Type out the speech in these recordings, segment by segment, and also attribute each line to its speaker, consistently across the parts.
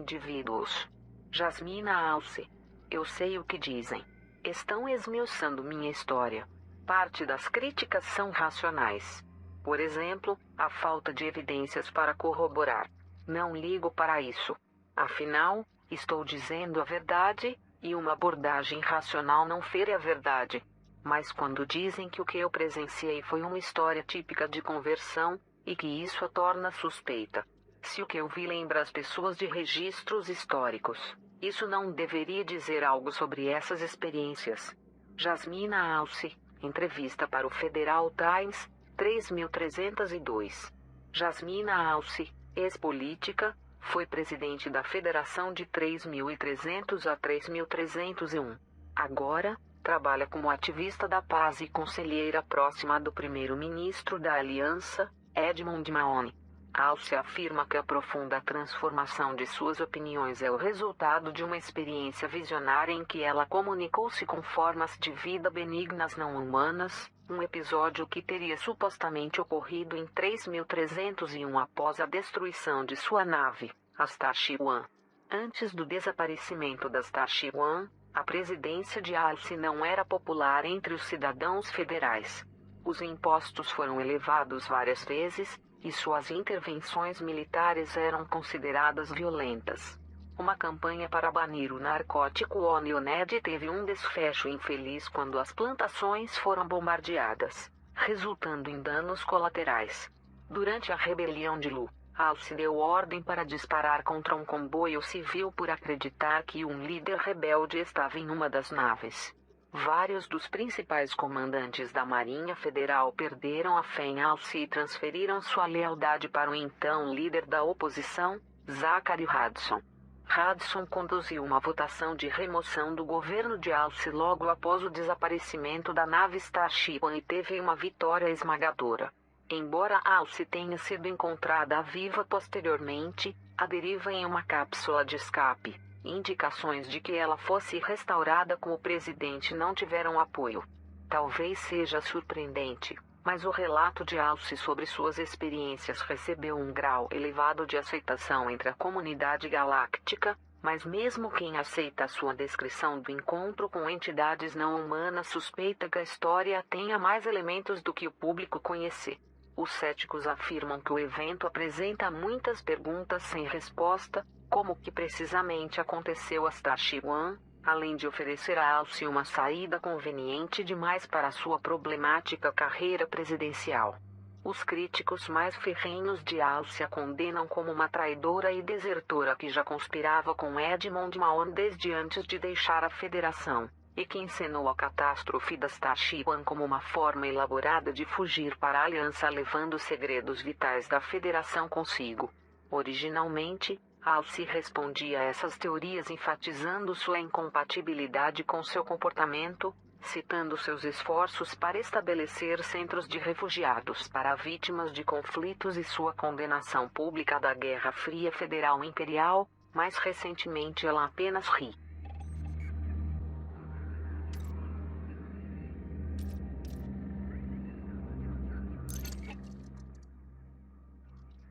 Speaker 1: indivíduos. Jasmina Alce. Eu sei o que dizem. Estão esmiuçando minha história. Parte das críticas são racionais. Por exemplo, a falta de evidências para corroborar. Não ligo para isso. Afinal, estou dizendo a verdade, e uma abordagem racional não fere a verdade. Mas quando dizem que o que eu presenciei foi uma história típica de conversão, e que isso a torna suspeita. Se o que eu vi lembra as pessoas de registros históricos, isso não deveria dizer algo sobre essas experiências. Jasmina Alce, entrevista para o Federal Times, 3302. Jasmina Alce, ex-política, foi presidente da Federação de 3300 a 3301. Agora, trabalha como ativista da paz e conselheira próxima do primeiro-ministro da Aliança, Edmond Mahone. Alce afirma que a profunda transformação de suas opiniões é o resultado de uma experiência visionária em que ela comunicou-se com formas de vida benignas não humanas, um episódio que teria supostamente ocorrido em 3301 após a destruição de sua nave, a Starship One. Antes do desaparecimento da Starship One, a presidência de Alce não era popular entre os cidadãos federais. Os impostos foram elevados várias vezes, e suas intervenções militares eram consideradas violentas. Uma campanha para banir o narcótico Onioned teve um desfecho infeliz quando as plantações foram bombardeadas, resultando em danos colaterais. Durante a rebelião de Lu, Alce deu ordem para disparar contra um comboio civil por acreditar que um líder rebelde estava em uma das naves. Vários dos principais comandantes da Marinha Federal perderam a fé em Alce e transferiram sua lealdade para o então líder da oposição, Zachary Hudson. Hudson conduziu uma votação de remoção do governo de Alce logo após o desaparecimento da nave Starship One e teve uma vitória esmagadora. Embora Alce tenha sido encontrada viva posteriormente, a deriva em uma cápsula de escape. Indicações de que ela fosse restaurada com o presidente não tiveram apoio. Talvez seja surpreendente, mas o relato de Alce sobre suas experiências recebeu um grau elevado de aceitação entre a comunidade galáctica, mas mesmo quem aceita a sua descrição do encontro com entidades não humanas suspeita que a história tenha mais elementos do que o público conhece. Os céticos afirmam que o evento apresenta muitas perguntas sem resposta, como o que precisamente aconteceu a Starship One, além de oferecer a Alce uma saída conveniente demais para sua problemática carreira presidencial. Os críticos mais ferrenhos de Alce a condenam como uma traidora e desertora que já conspirava com Edmond Mahone desde antes de deixar a federação, e que encenou a catástrofe da Starship One como uma forma elaborada de fugir para a aliança levando os segredos vitais da federação consigo. Originalmente, Alce respondia a essas teorias enfatizando sua incompatibilidade com seu comportamento, citando seus esforços para estabelecer centros de refugiados para vítimas de conflitos e sua condenação pública da Guerra Fria Federal Imperial. Mais recentemente ela apenas ri.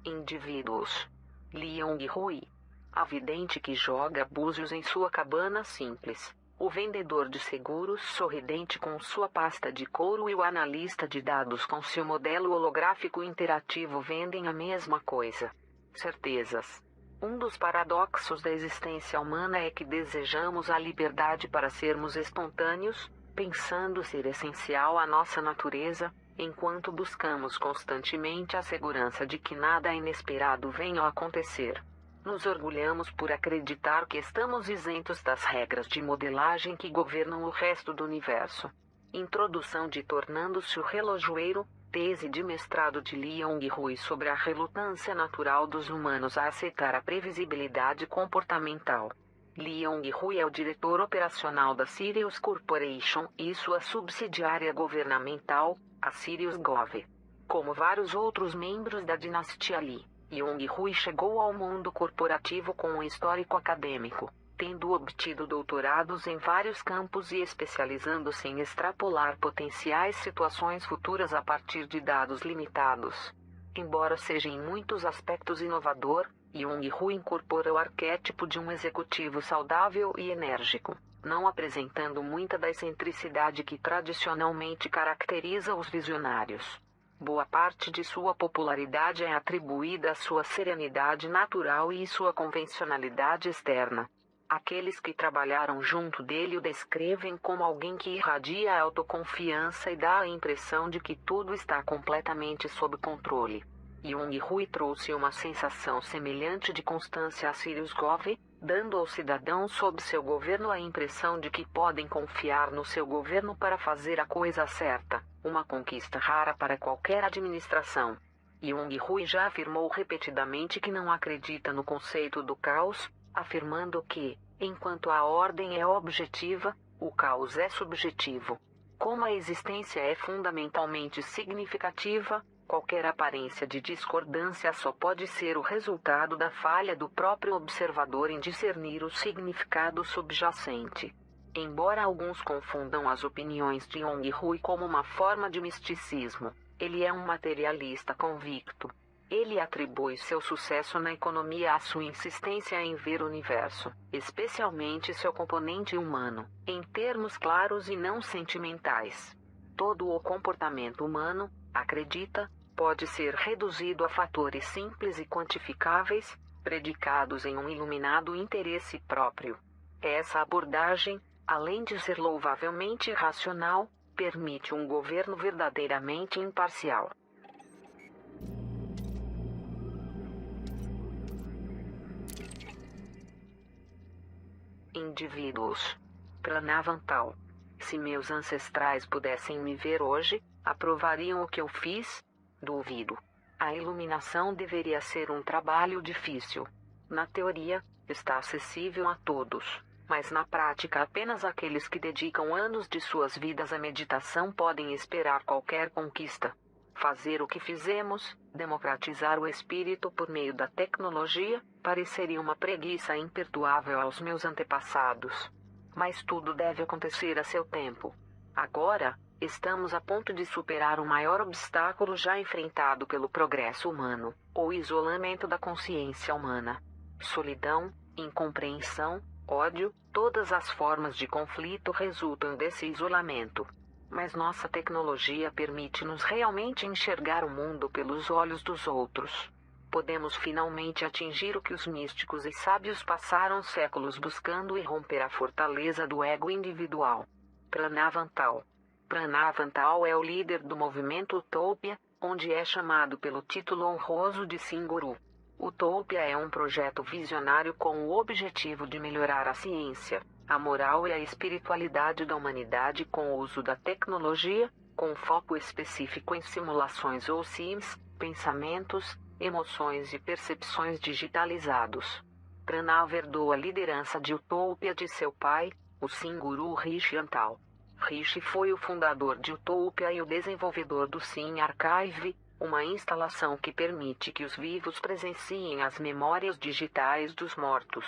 Speaker 1: Indivíduos. Li Yong-hui. A vidente que joga búzios em sua cabana simples. O vendedor de seguros sorridente com sua pasta de couro e o analista de dados com seu modelo holográfico interativo vendem a mesma coisa. Certezas. Um dos paradoxos da existência humana é que desejamos a liberdade para sermos espontâneos, pensando ser essencial à nossa natureza, enquanto buscamos constantemente a segurança de que nada inesperado venha a acontecer. Nos orgulhamos por acreditar que estamos isentos das regras de modelagem que governam o resto do universo. Introdução de Tornando-se o Relojoeiro, tese de mestrado de Li Yong-hui sobre a relutância natural dos humanos a aceitar a previsibilidade comportamental. Li Yong-hui é o diretor operacional da Sirius Corporation e sua subsidiária governamental, a Sirius Gov. Como vários outros membros da dinastia Li, Yong-hui chegou ao mundo corporativo com um histórico acadêmico, tendo obtido doutorados em vários campos e especializando-se em extrapolar potenciais situações futuras a partir de dados limitados. Embora seja em muitos aspectos inovador, Jung-Hu incorpora o arquétipo de um executivo saudável e enérgico, não apresentando muita da excentricidade que tradicionalmente caracteriza os visionários. Boa parte de sua popularidade é atribuída à sua serenidade natural e sua convencionalidade externa. Aqueles que trabalharam junto dele o descrevem como alguém que irradia autoconfiança e dá a impressão de que tudo está completamente sob controle. Jung-Hu trouxe uma sensação semelhante de constância a Sirius Gove, dando aos cidadãos sob seu governo a impressão de que podem confiar no seu governo para fazer a coisa certa, uma conquista rara para qualquer administração. Jung-Hu já afirmou repetidamente que não acredita no conceito do caos, afirmando que, enquanto a ordem é objetiva, o caos é subjetivo. Como a existência é fundamentalmente significativa, qualquer aparência de discordância só pode ser o resultado da falha do próprio observador em discernir o significado subjacente. Embora alguns confundam as opiniões de Jung-Hu como uma forma de misticismo, ele é um materialista convicto. Ele atribui seu sucesso na economia à sua insistência em ver o universo, especialmente seu componente humano, em termos claros e não sentimentais. Todo o comportamento humano, acredita, pode ser reduzido a fatores simples e quantificáveis, predicados em um iluminado interesse próprio. Essa abordagem, além de ser louvavelmente racional, permite um governo verdadeiramente imparcial. Indivíduos. Pranavantal. Se meus ancestrais pudessem me ver hoje, aprovariam o que eu fiz? Duvido. A iluminação deveria ser um trabalho difícil. Na teoria, está acessível a todos, mas na prática apenas aqueles que dedicam anos de suas vidas à meditação podem esperar qualquer conquista. Fazer o que fizemos, democratizar o espírito por meio da tecnologia, pareceria uma preguiça imperdoável aos meus antepassados. Mas tudo deve acontecer a seu tempo. Agora, estamos a ponto de superar o maior obstáculo já enfrentado pelo progresso humano, o isolamento da consciência humana. Solidão, incompreensão, ódio, todas as formas de conflito resultam desse isolamento. Mas nossa tecnologia permite-nos realmente enxergar o mundo pelos olhos dos outros. Podemos finalmente atingir o que os místicos e sábios passaram séculos buscando e romper a fortaleza do ego individual. Pranavantal. Pranavantal é o líder do movimento Utopia, onde é chamado pelo título honroso de Singuru. Utopia é um projeto visionário com o objetivo de melhorar a ciência, a moral e a espiritualidade da humanidade com o uso da tecnologia, com foco específico em simulações ou sims, pensamentos, emoções e percepções digitalizados. Pranav herdou a liderança de Utopia de seu pai, o Singuru Rishi Antal. Rishi foi o fundador de Utopia e o desenvolvedor do Sim Archive, uma instalação que permite que os vivos presenciem as memórias digitais dos mortos.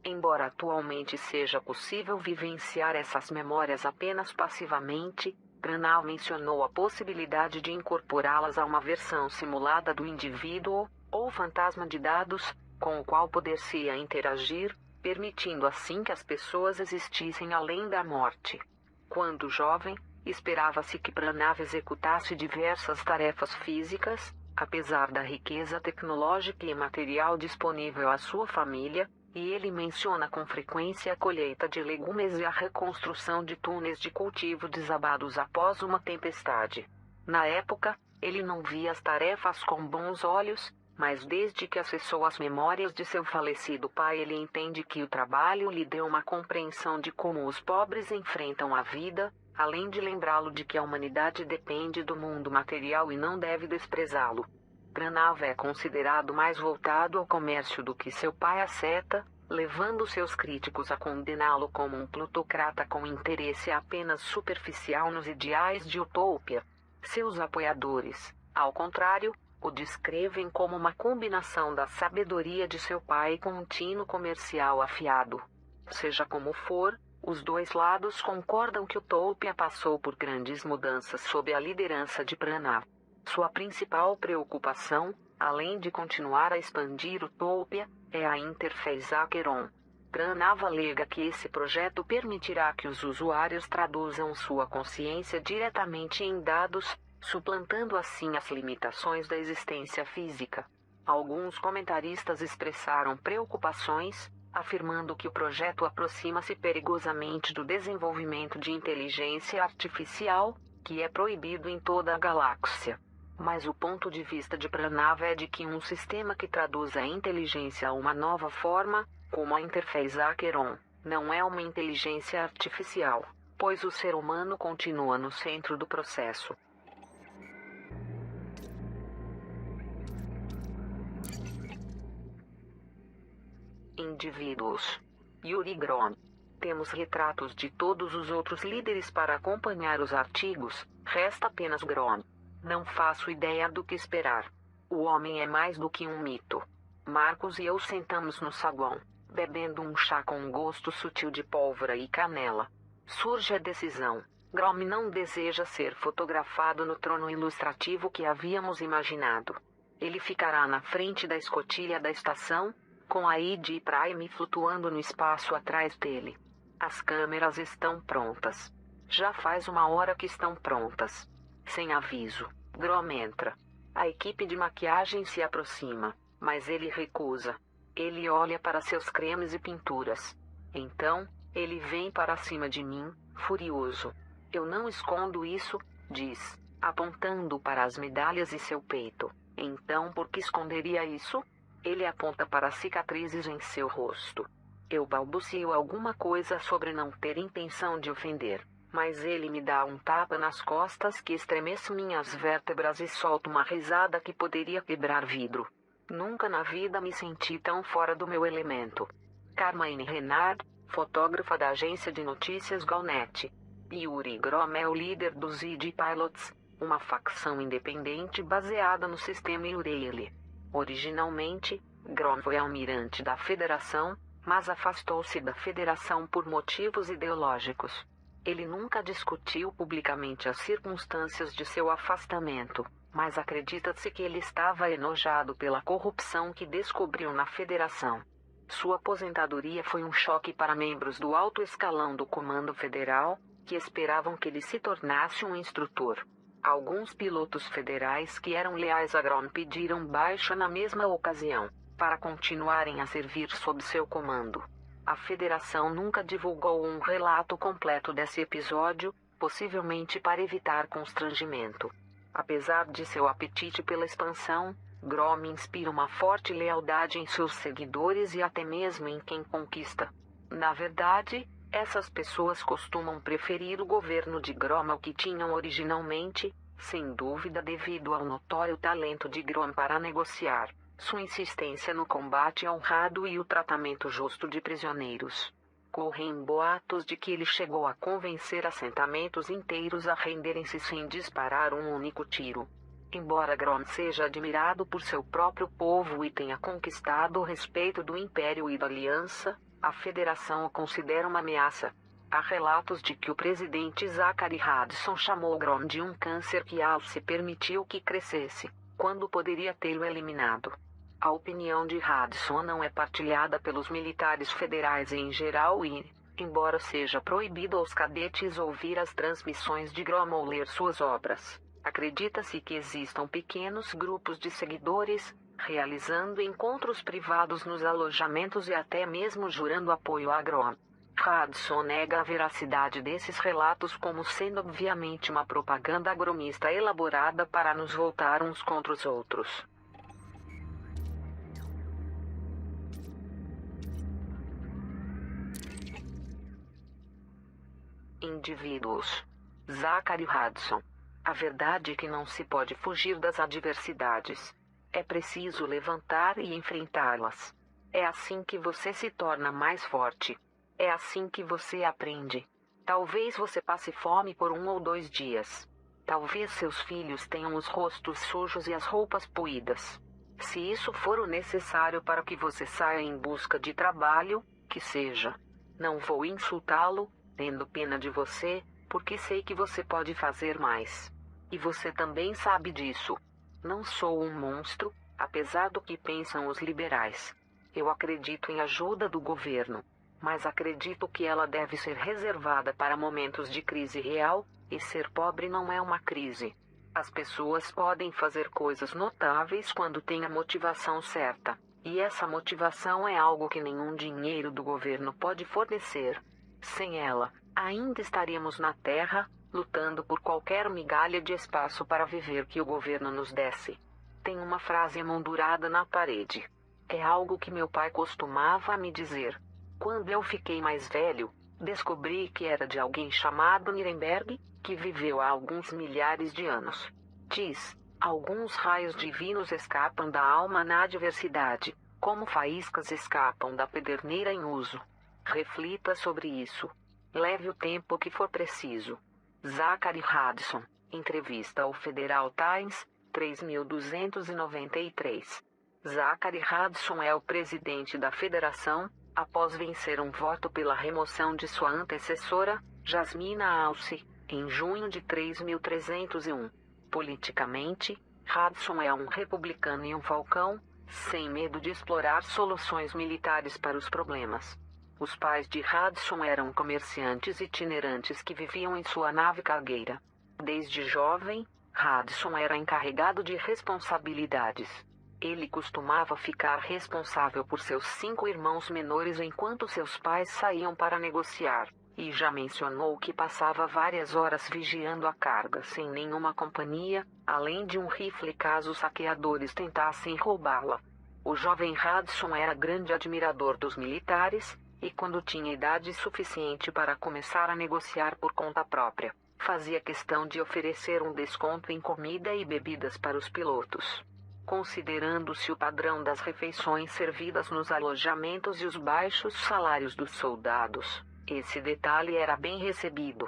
Speaker 1: Embora atualmente seja possível vivenciar essas memórias apenas passivamente, Pranav mencionou a possibilidade de incorporá-las a uma versão simulada do indivíduo, ou fantasma de dados, com o qual poder-se-ia interagir, permitindo assim que as pessoas existissem além da morte. Quando jovem, esperava-se que Pranav executasse diversas tarefas físicas, apesar da riqueza tecnológica e material disponível à sua família, e ele menciona com frequência a colheita de legumes e a reconstrução de túneis de cultivo desabados após uma tempestade. Na época, ele não via as tarefas com bons olhos, mas desde que acessou as memórias de seu falecido pai, ele entende que o trabalho lhe deu uma compreensão de como os pobres enfrentam a vida, além de lembrá-lo de que a humanidade depende do mundo material e não deve desprezá-lo. Pranav é considerado mais voltado ao comércio do que seu pai Asceta, levando seus críticos a condená-lo como um plutocrata com interesse apenas superficial nos ideais de Utopia. Seus apoiadores, ao contrário, o descrevem como uma combinação da sabedoria de seu pai com um tino comercial afiado. Seja como for, os dois lados concordam que Utopia passou por grandes mudanças sob a liderança de Pranav. Sua principal preocupação, além de continuar a expandir Utopia, é a interface Acheron. Pranav alega que esse projeto permitirá que os usuários traduzam sua consciência diretamente em dados, suplantando assim as limitações da existência física. Alguns comentaristas expressaram preocupações, afirmando que o projeto aproxima-se perigosamente do desenvolvimento de inteligência artificial, que é proibido em toda a galáxia. Mas o ponto de vista de Pranav é de que um sistema que traduz a inteligência a uma nova forma, como a interface Acheron, não é uma inteligência artificial, pois o ser humano continua no centro do processo. Indivíduos. Yuri Grom. Temos retratos de todos os outros líderes para acompanhar os artigos, resta apenas Grom. Não faço ideia do que esperar. O homem é mais do que um mito. Marcos e eu sentamos no saguão, bebendo um chá com um gosto sutil de pólvora e canela. Surge a decisão. Grom não deseja ser fotografado no trono ilustrativo que havíamos imaginado. Ele ficará na frente da escotilha da estação, com a ID Prime flutuando no espaço atrás dele. As câmeras estão prontas. Já faz uma hora que estão prontas. Sem aviso, Grom entra. A equipe de maquiagem se aproxima, mas ele recusa. Ele olha para seus cremes e pinturas. Então, ele vem para cima de mim, furioso. Eu não escondo isso, diz, apontando para as medalhas e seu peito. Então por que esconderia isso? Ele aponta para as cicatrizes em seu rosto. Eu balbucio alguma coisa sobre não ter intenção de ofender, mas ele me dá um tapa nas costas que estremece minhas vértebras e solta uma risada que poderia quebrar vidro. Nunca na vida me senti tão fora do meu elemento. Carmine Renard, fotógrafa da agência de notícias Galnet. Yuri Grom é o líder dos ID Pilots, uma facção independente baseada no sistema Urele. Originalmente, Grom foi almirante da Federação, mas afastou-se da Federação por motivos ideológicos. Ele nunca discutiu publicamente as circunstâncias de seu afastamento, mas acredita-se que ele estava enojado pela corrupção que descobriu na Federação. Sua aposentadoria foi um choque para membros do alto escalão do Comando Federal, que esperavam que ele se tornasse um instrutor. Alguns pilotos federais que eram leais a Grom pediram baixa na mesma ocasião, para continuarem a servir sob seu comando. A Federação nunca divulgou um relato completo desse episódio, possivelmente para evitar constrangimento. Apesar de seu apetite pela expansão, Grom inspira uma forte lealdade em seus seguidores e até mesmo em quem conquista. Na verdade, essas pessoas costumam preferir o governo de Grom ao que tinham originalmente, sem dúvida devido ao notório talento de Grom para negociar, sua insistência no combate honrado e o tratamento justo de prisioneiros. Correm boatos de que ele chegou a convencer assentamentos inteiros a renderem-se sem disparar um único tiro. Embora Grom seja admirado por seu próprio povo e tenha conquistado o respeito do Império e da Aliança, a Federação o considera uma ameaça. Há relatos de que o presidente Zachary Hudson chamou Grom de um câncer que se permitiu que crescesse, quando poderia tê-lo eliminado. A opinião de Hudson não é partilhada pelos militares federais em geral e, embora seja proibido aos cadetes ouvir as transmissões de Grom ou ler suas obras, acredita-se que existam pequenos grupos de seguidores, realizando encontros privados nos alojamentos e até mesmo jurando apoio a Grom. Hudson nega a veracidade desses relatos como sendo obviamente uma propaganda gromista elaborada para nos voltar uns contra os outros. Indivíduos. Zachary Hudson. A verdade é que não se pode fugir das adversidades. É preciso levantar e enfrentá-las. É assim que você se torna mais forte. É assim que você aprende. Talvez você passe fome por 1 ou 2 dias. Talvez seus filhos tenham os rostos sujos e as roupas poídas. Se isso for o necessário para que você saia em busca de trabalho, que seja. Não vou insultá-lo, tendo pena de você, porque sei que você pode fazer mais. E você também sabe disso. Não sou um monstro, apesar do que pensam os liberais. Eu acredito em ajuda do governo, mas acredito que ela deve ser reservada para momentos de crise real, e ser pobre não é uma crise. As pessoas podem fazer coisas notáveis quando têm a motivação certa, e essa motivação é algo que nenhum dinheiro do governo pode fornecer. Sem ela, ainda estaríamos na Terra, lutando por qualquer migalha de espaço para viver que o governo nos desse. Tem uma frase emoldurada na parede. É algo que meu pai costumava me dizer. Quando eu fiquei mais velho, descobri que era de alguém chamado Nuremberg, que viveu há alguns milhares de anos. Diz: alguns raios divinos escapam da alma na adversidade, como faíscas escapam da pederneira em uso. Reflita sobre isso. Leve o tempo que for preciso. Zachary Hudson, entrevista ao Federal Times, 3293. Zachary Hudson é o presidente da federação, após vencer um voto pela remoção de sua antecessora, Jasmina Alce, em junho de 3301. Politicamente, Hudson é um republicano e um falcão, sem medo de explorar soluções militares para os problemas. Os pais de Hudson eram comerciantes itinerantes que viviam em sua nave cargueira. Desde jovem, Hudson era encarregado de responsabilidades. Ele costumava ficar responsável por seus 5 irmãos menores enquanto seus pais saíam para negociar, e já mencionou que passava várias horas vigiando a carga sem nenhuma companhia, além de um rifle caso os saqueadores tentassem roubá-la. O jovem Hudson era grande admirador dos militares, e quando tinha idade suficiente para começar a negociar por conta própria, fazia questão de oferecer um desconto em comida e bebidas para os pilotos. Considerando-se o padrão das refeições servidas nos alojamentos e os baixos salários dos soldados, esse detalhe era bem recebido.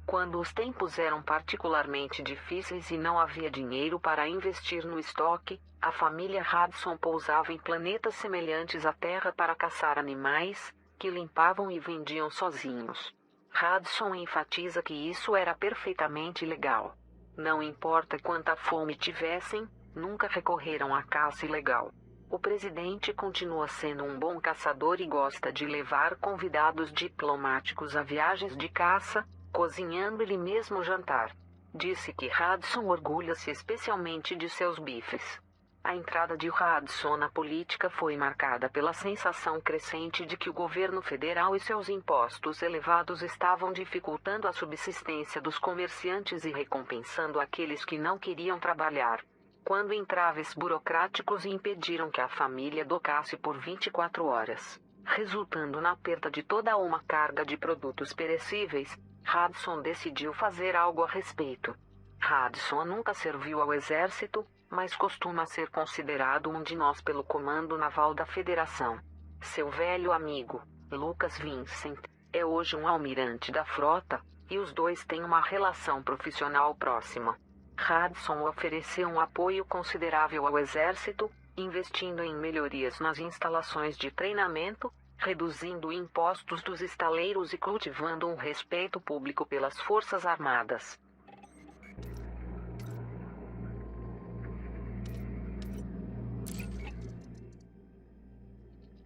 Speaker 1: Quando os tempos eram particularmente difíceis e não havia dinheiro para investir no estoque, a família Hudson pousava em planetas semelhantes à Terra para caçar animais, que limpavam e vendiam sozinhos. Hudson enfatiza que isso era perfeitamente legal. Não importa quanta fome tivessem, nunca recorreram à caça ilegal. O presidente continua sendo um bom caçador e gosta de levar convidados diplomáticos a viagens de caça, cozinhando ele mesmo jantar. Disse que Hudson orgulha-se especialmente de seus bifes. A entrada de Hudson na política foi marcada pela sensação crescente de que o governo federal e seus impostos elevados estavam dificultando a subsistência dos comerciantes e recompensando aqueles que não queriam trabalhar. Quando entraves burocráticos impediram que a família docasse por 24 horas, resultando na perda de toda uma carga de produtos perecíveis, Hudson decidiu fazer algo a respeito. Hudson nunca serviu ao exército, mas costuma ser considerado um de nós pelo Comando Naval da Federação. Seu velho amigo, Lucas Vincent, é hoje um almirante da frota, e os dois têm uma relação profissional próxima. Hudson ofereceu um apoio considerável ao exército, investindo em melhorias nas instalações de treinamento, reduzindo impostos dos estaleiros e cultivando um respeito público pelas Forças Armadas.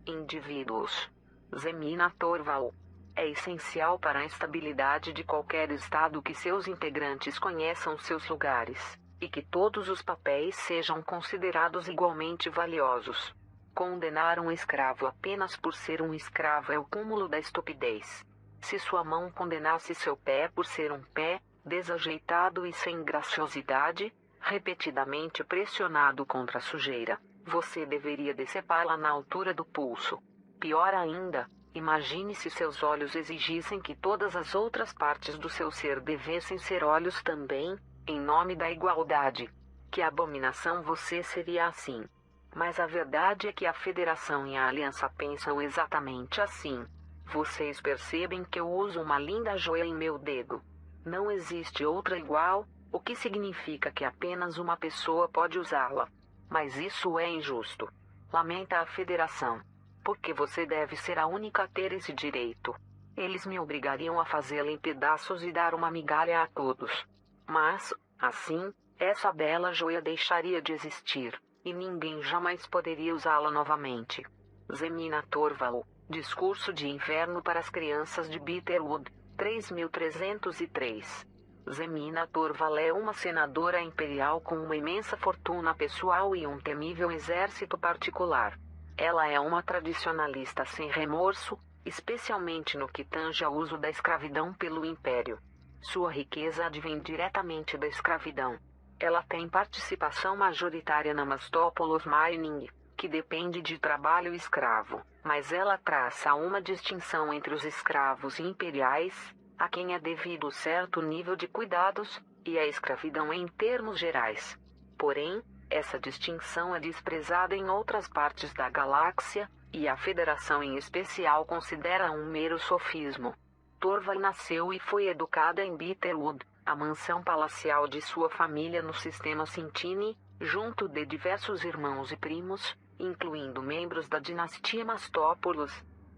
Speaker 1: Indivíduos. Zemina Torval. É essencial para a estabilidade de qualquer estado que seus integrantes conheçam seus lugares, e que todos os papéis sejam considerados igualmente valiosos. Condenar um escravo apenas por ser um escravo é o cúmulo da estupidez. Se sua mão condenasse seu pé por ser um pé, desajeitado e sem graciosidade, repetidamente pressionado contra a sujeira, você deveria decepá-la na altura do pulso. Pior ainda, imagine se seus olhos exigissem que todas as outras partes do seu ser devessem ser olhos também, em nome da igualdade. Que abominação você seria assim! Mas a verdade é que a Federação e a Aliança pensam exatamente assim. Vocês percebem que eu uso uma linda joia em meu dedo. Não existe outra igual, o que significa que apenas uma pessoa pode usá-la. Mas isso é injusto. Lamenta a Federação. Porque você deve ser a única a ter esse direito. Eles me obrigariam a fazê-la em pedaços e dar uma migalha a todos. Mas, assim, essa bela joia deixaria de existir, e ninguém jamais poderia usá-la novamente. Zemina Torvalds, Discurso de Inverno para as Crianças de Bitterwood, 3303. Zemina Torvalds é uma senadora imperial com uma imensa fortuna pessoal e um temível exército particular. Ela é uma tradicionalista sem remorso, especialmente no que tange ao uso da escravidão pelo Império. Sua riqueza advém diretamente da escravidão. Ela tem participação majoritária na Mastopoulos Mining, que depende de trabalho escravo, mas ela traça uma distinção entre os escravos imperiais, a quem é devido certo nível de cuidados, e a escravidão em termos gerais. Porém, essa distinção é desprezada em outras partes da galáxia, e a Federação em especial considera um mero sofismo. Torvalds nasceu e foi educada em Bitterwood, a mansão palacial de sua família no sistema Cintini, junto de diversos irmãos e primos, incluindo membros da dinastia Mastopoulos.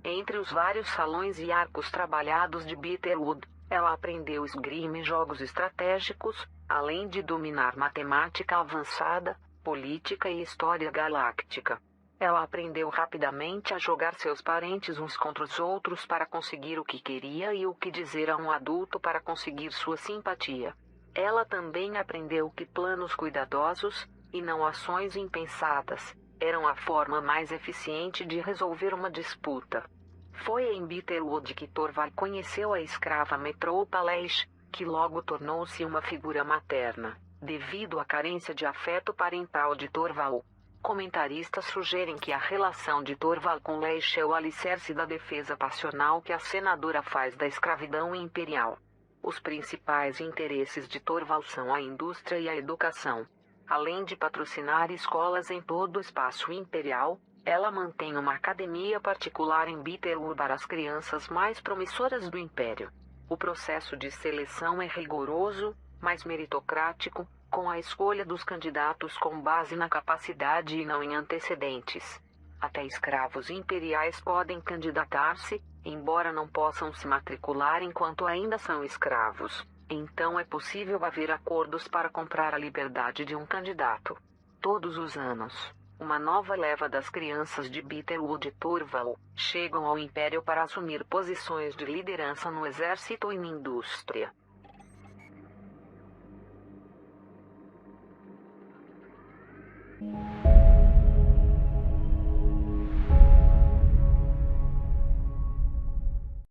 Speaker 1: Entre os vários salões e arcos trabalhados de Bitterwood, ela aprendeu esgrima e jogos estratégicos, além de dominar matemática avançada, política e história galáctica. Ela aprendeu rapidamente a jogar seus parentes uns contra os outros para conseguir o que queria e o que dizer a um adulto para conseguir sua simpatia. Ela também aprendeu que planos cuidadosos, e não ações impensadas, eram a forma mais eficiente de resolver uma disputa. Foi em Bitterwood que Torvalds conheceu a escrava Metropalés, que logo tornou-se uma figura materna, devido à carência de afeto parental de Torvalds. Comentaristas sugerem que a relação de Torvalds com Leish é o alicerce da defesa passional que a senadora faz da escravidão imperial. Os principais interesses de Torvalds são a indústria e a educação. Além de patrocinar escolas em todo o espaço imperial, ela mantém uma academia particular em Bitterwood para as crianças mais promissoras do Império. O processo de seleção é rigoroso, mas meritocrático, com a escolha dos candidatos com base na capacidade e não em antecedentes. Até escravos imperiais podem candidatar-se, embora não possam se matricular enquanto ainda são escravos. Então é possível haver acordos para comprar a liberdade de um candidato. Todos os anos, uma nova leva das crianças de Bitterwood e Torvalds chegam ao Império para assumir posições de liderança no exército e na indústria.